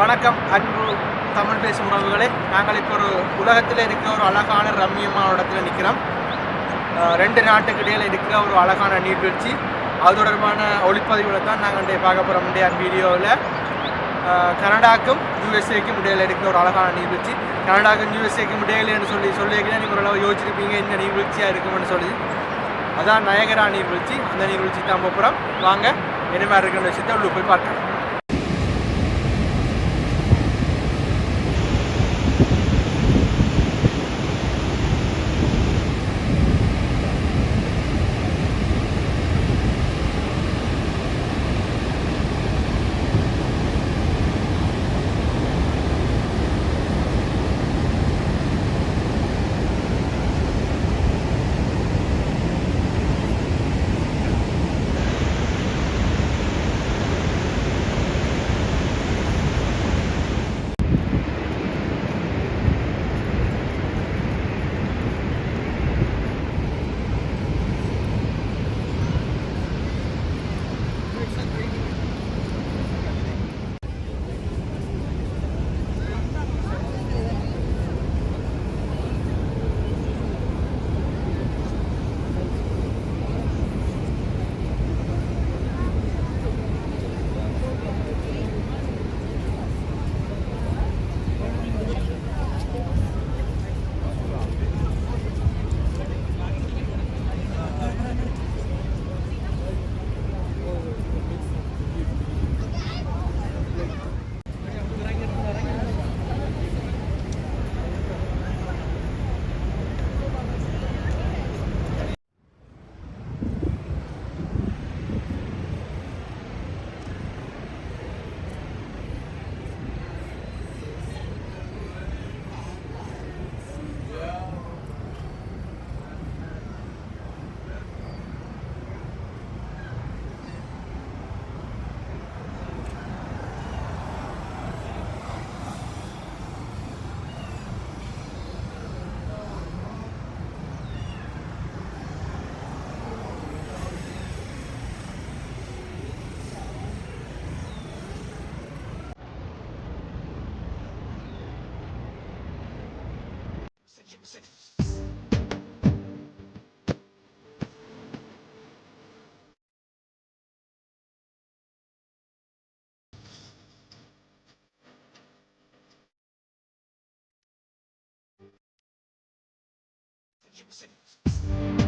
வணக்கம் அன்பு தமிழ் பேசும் உறவுகளே. நாங்கள் இப்போ ஒரு உலகத்தில் இருக்கிற ஒரு அழகான ரம்மியமான இடத்துல நிற்கிறோம். ரெண்டு நாட்டுக்கு இடையில் இருக்கிற ஒரு அழகான நீர்வீழ்ச்சி, அது தொடர்பான ஒளிப்பதிவுகளை தான் நாங்கள் பார்க்க போகிறோம். இந்தியா வீடியோவில் கனடாக்கும் யூஎஸ்ஏக்கும் இடையில் இருக்கிற ஒரு அழகான நீர்வீழ்ச்சி. கனடாக்கும் யூஎஸ்ஏக்கும் இடையிலேன்னு சொல்லியிருக்கீங்க. நீங்கள் ஓரளவு யோசிச்சிருப்பீங்க இந்த நீர்வீழ்ச்சியாக இருக்குமென்னு சொல்லி. அதான் நயகரா நீர்வீழ்ச்சி. அந்த நீர்வீழ்ச்சி தான் போகிறோம். வாங்க என்ன மாதிரி இருக்கிற விஷயத்தை உள்ள போய் பார்க்கலாம். City.